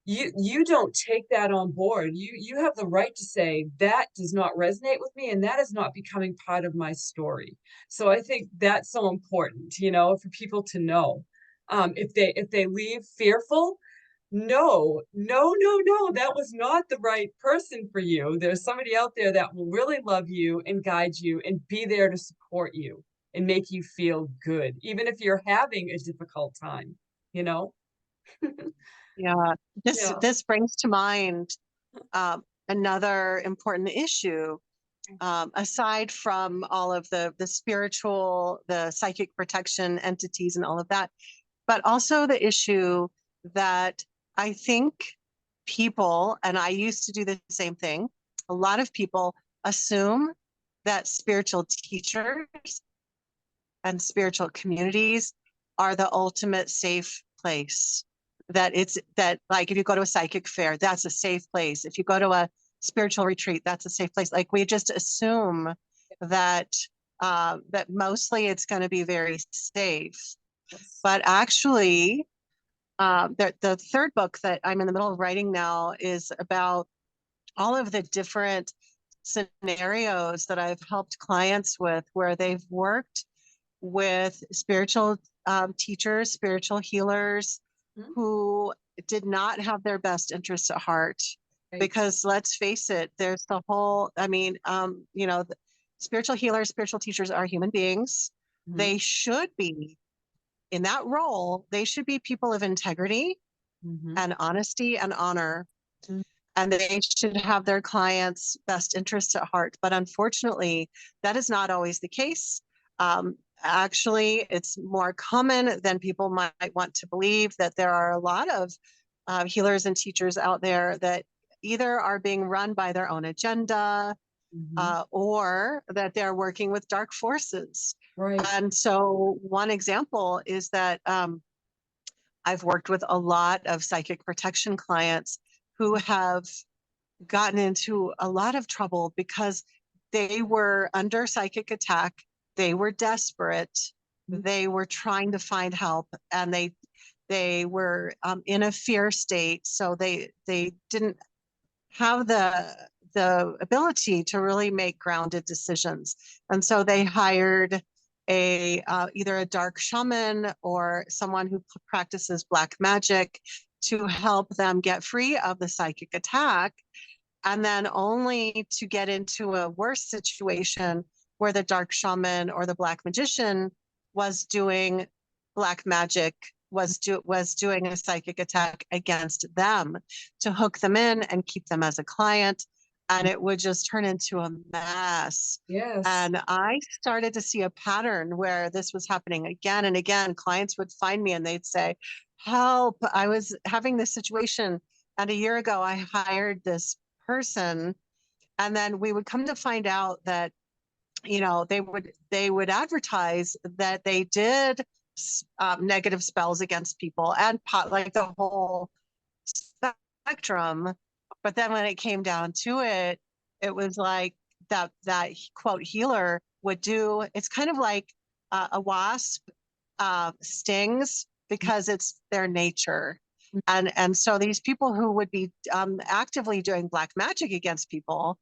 you don't take that on board. You have the right to say that does not resonate with me and that is not becoming part of my story. So I think that's so important, for people to know. If they leave fearful, no, no, no, no, that was not the right person for you. There's somebody out there that will really love you and guide you and be there to support you and make you feel good, even if you're having a difficult time, you know? Yeah, this Yeah. this brings to mind another important issue, aside from all of the spiritual, the psychic protection entities, and all of that, but also the issue that I think people, and I used to do the same thing, a lot of people assume that spiritual teachers and spiritual communities are the ultimate safe place. That it's that, like, if you go to a psychic fair, that's a safe place. If you go to a spiritual retreat, that's a safe place. Like, we just assume that that mostly it's going to be very safe. Yes. But actually, the third book that I'm in the middle of writing now is about all of the different scenarios that I've helped clients with, where they've worked with spiritual teachers, spiritual healers Mhm. who did not have their best interests at heart. Right. Because let's face it, there's the whole, I mean, spiritual healers, spiritual teachers are human beings. Mhm. They should be, in that role, they should be people of integrity Mhm. and honesty and honor, and they should have their clients' best interests at heart. But unfortunately, that is not always the case. Actually, it's more common than people might want to believe, that there are a lot of healers and teachers out there that either are being run by their own agenda, Mhm. or that they're working with dark forces. Right. And so, one example is that I've worked with a lot of psychic protection clients who have gotten into a lot of trouble because they were under psychic attack. They were desperate. Mhm. They were trying to find help, and they were in a fear state. So they didn't have the ability to really make grounded decisions, and so they hired a either a dark shaman or someone who practices black magic to help them get free of the psychic attack, and then only to get into a worse situation where the dark shaman or the black magician was doing black magic, was doing a psychic attack against them to hook them in and keep them as a client, and it would just turn into a mess. Yes. And I started to see a pattern where this was happening again and again. Clients would find me and they'd say, "Help, I was having this situation, and a year ago I hired this person." And then we would come to find out that, they would advertise that they did negative spells against people and like the whole spectrum. But then when it came down to it, it was like that quote healer would do. It's kind of like a wasp stings because it's their nature. And so these people who would be actively doing black magic against people,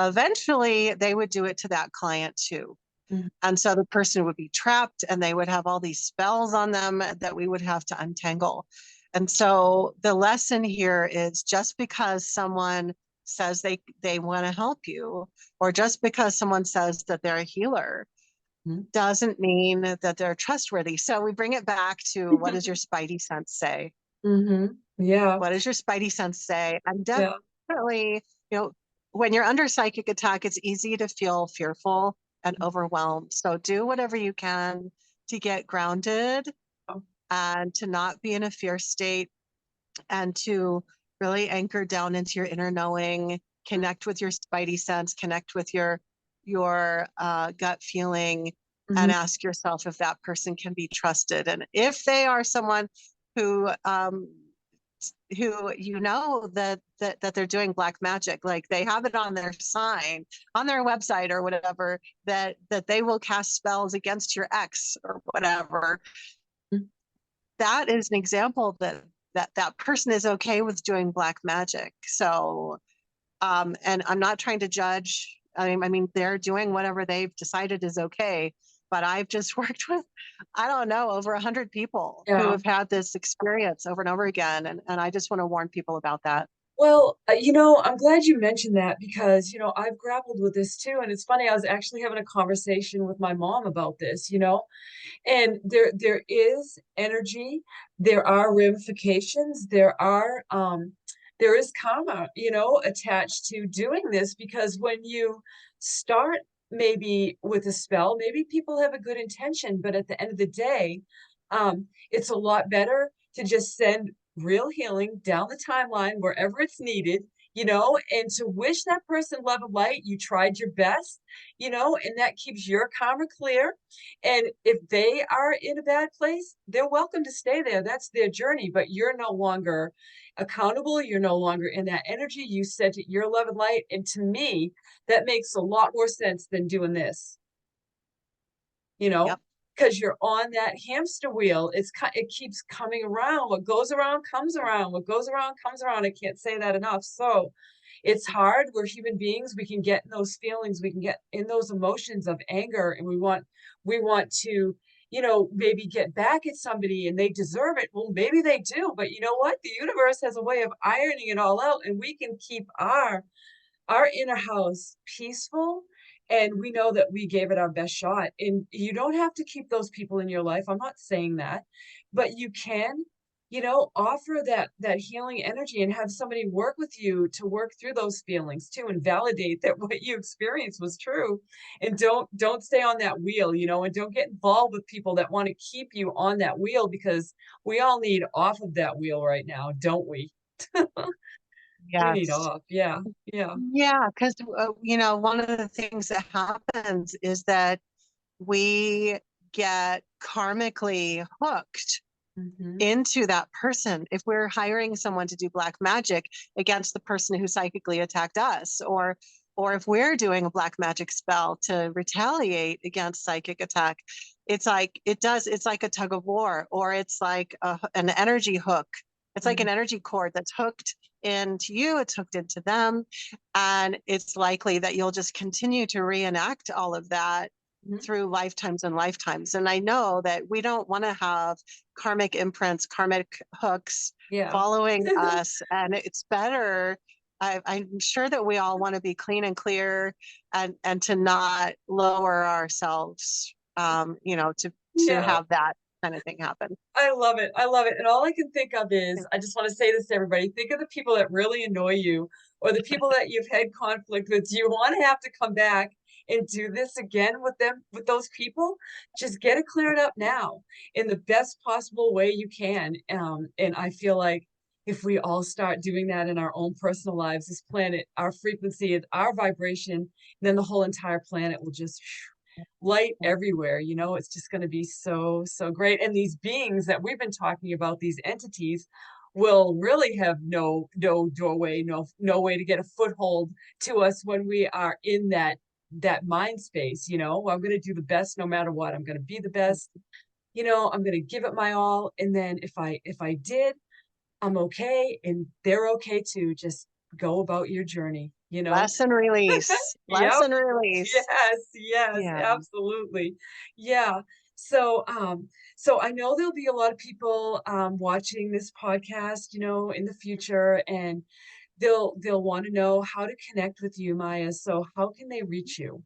eventually they would do it to that client too. Mhm. And so the person would be trapped and they would have all these spells on them that we would have to untangle. And so the lesson here is, just because someone says they want to help you, or just because someone says that they're a healer, Mhm. doesn't mean that they're trustworthy. So we bring it back to, what does your spidey sense say? Yeah. What does your spidey sense say? And Yeah. definitely, you know, when you're under psychic attack, it's easy to feel fearful and overwhelmed. So do whatever you can to get grounded and to not be in a fear state, and to really anchor down into your inner knowing, connect with your spidey sense, connect with your gut feeling, Mhm. and ask yourself if that person can be trusted. And if they are someone who that they're doing black magic, like they have it on their sign, on their website or whatever, that they will cast spells against your ex or whatever, that is an example that person is okay with doing black magic. So, and I'm not trying to judge. I mean, they're doing whatever they've decided is okay. But I've just worked with, I don't know, over 100 people who Yeah. have had this experience over and over again. And I just want to warn people about that. Well, I'm glad you mentioned that because, I've grappled with this too. And it's funny, I was actually having a conversation with my mom about this, and there is energy, there are ramifications, there is karma, attached to doing this because when you start maybe with a spell, maybe people have a good intention, but at the end of the day, it's a lot better to just send real healing down the timeline wherever it's needed, and to wish that person love and light. You tried your best, and that keeps your karma clear. And if they are in a bad place, they're welcome to stay there. That's their journey, but you're no longer accountable. You're no longer in that energy. You sent it your love and light. And to me, that makes a lot more sense than doing this, you know, Yep. because you're on that hamster wheel. It keeps coming around. What goes around comes around. What goes around comes around. I can't say that enough. So it's hard. We're human beings. We can get in those feelings. We can get in those emotions of anger, and we want to, maybe get back at somebody and they deserve it. Well, maybe they do, but you know what? The universe has a way of ironing it all out, and we can keep our inner house peaceful, and we know that we gave it our best shot. And you don't have to keep those people in your life. I'm not saying that, but you can, offer that healing energy and have somebody work with you to work through those feelings too and validate that what you experienced was true. And don't stay on that wheel, and don't get involved with people that want to keep you on that wheel, because we all need off of that wheel right now, don't we? We need Yes. off. Yeah. Yeah. Yeah, because one of the things that happens is that we get karmically hooked Mhm. into that person if we're hiring someone to do black magic against the person who psychically attacked us, or if we're doing a black magic spell to retaliate against psychic attack. It's like a tug of war, or it's like an energy hook. It's like Mhm. an energy cord that's hooked into you, it's hooked into them, and it's likely that you'll just continue to reenact all of that Mhm. through lifetimes and lifetimes. And I know that we don't want to have karmic imprints, karmic hooks Yeah. following us. And it's better. I'm sure that we all want to be clean and clear, and to not lower ourselves, to to Yeah. have that kind of thing happen. I love it. I love it. And all I can think of Yeah. is, I just want to say this to everybody, think of the people that really annoy you or the people that you've had conflict with. Do you want to have to come back and do this again with them, with those people? Just get it cleared up now in the best possible way you can. And I feel like if we all start doing that in our own personal lives, this planet, our frequency, our vibration, then the whole entire planet will just light everywhere. It's just going to be so, so great. And these beings that we've been talking about, these entities, will really have no doorway, no way to get a foothold to us when we are in that mind space. I'm going to do the best no matter what. I'm going to be the best. I'm going to give it my all. And then if I did, I'm okay and they're okay too. Just go about your journey. Lesson release. Yep. Lesson release. Yes, yes, Yeah. absolutely. Yeah. So I know there'll be a lot of people watching this podcast, in the future, and they'll want to know how to connect with you, Maya. So how can they reach you?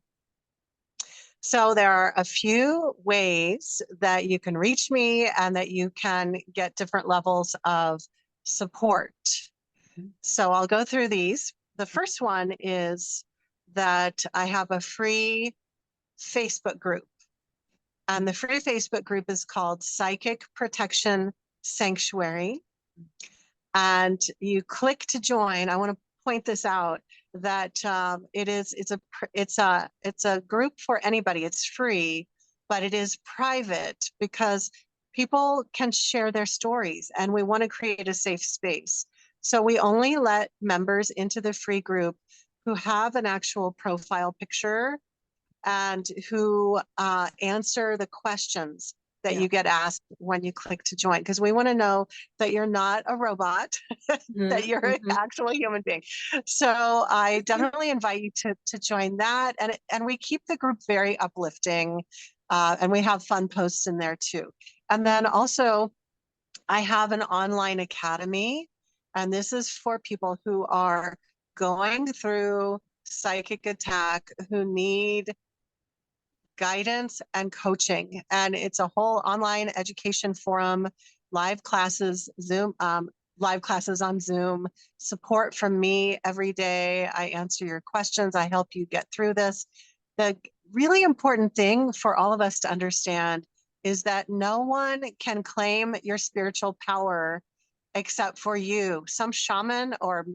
So there are a few ways that you can reach me and that you can get different levels of support. So I'll go through these. The first one is that I have a free Facebook group, and the free Facebook group is called Psychic Protection Sanctuary. And you click to join. I want to point this out that it's a group for anybody. It's free, but it is private because people can share their stories, and we want to create a safe space. So we only let members into the free group who have an actual profile picture and who answer the questions that Yeah. you get asked when you click to join, because we want to know that you're not a robot, that you're an Mm-hmm. actual human being. So I definitely invite you to join that. And we keep the group very uplifting, and we have fun posts in there too. And then also, I have an online academy, and this is for people who are going through psychic attack, who need guidance and coaching. And it's a whole online education forum, live classes, live classes on Zoom, support from me every day. I answer your questions. I help you get through this. The really important thing for all of us to understand is that no one can claim your spiritual power except for you. Some shaman or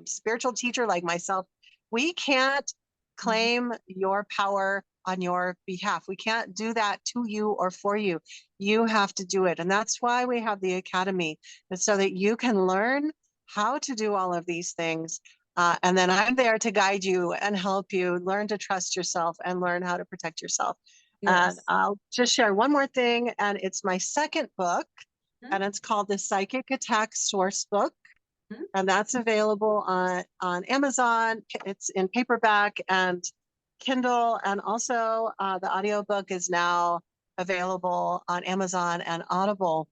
spiritual teacher like myself, we can't claim your power on your behalf. We can't do that to you or for you. You have to do it. And that's why we have the academy, and so that you can learn how to do all of these things. And then I'm there to guide you and help you learn to trust yourself and learn how to protect yourself. And Yes. I'll just share one more thing, and it's my second book, and it's called The Psychic Attack Source Book. Mhm. And that's available on Amazon. It's in paperback and Kindle, and also the audiobook is now available on Amazon and Audible.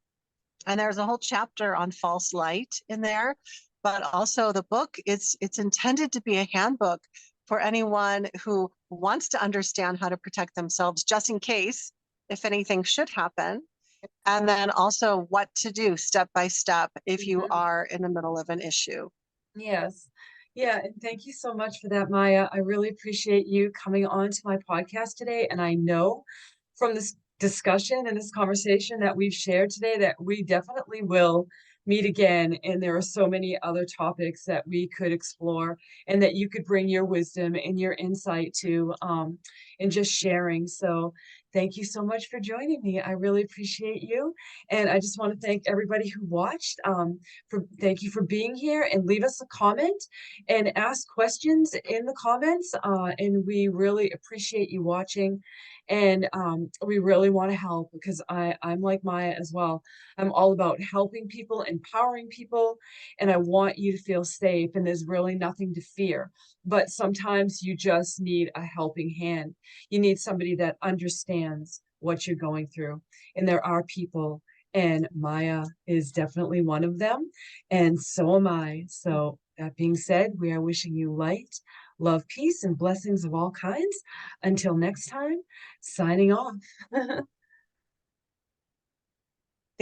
And there's a whole chapter on false light in there, but also the book, it's intended to be a handbook for anyone who wants to understand how to protect themselves just in case if anything should happen. And then also what to do step by step if you Mhm. are in the middle of an issue. Yes. Yeah, and thank you so much for that, Maya. I really appreciate you coming on to my podcast today. And I know from this discussion and this conversation that we've shared today that we definitely will meet again. And there are so many other topics that we could explore and that you could bring your wisdom and your insight to and just sharing. So thank you so much for joining me. I really appreciate you. And I just want to thank everybody who watched. Thank you for being here, and leave us a comment and ask questions in the comments. And we really appreciate you watching. And we really want to help because I'm like Maya as well. I'm all about helping people, empowering people, and I want you to feel safe. And there's really nothing to fear. But sometimes you just need a helping hand. You need somebody that understands what you're going through. And there are people, and Maya is definitely one of them, and so am I. So, that being said, we are wishing you light, love, peace, and blessings of all kinds. Until next time, signing off.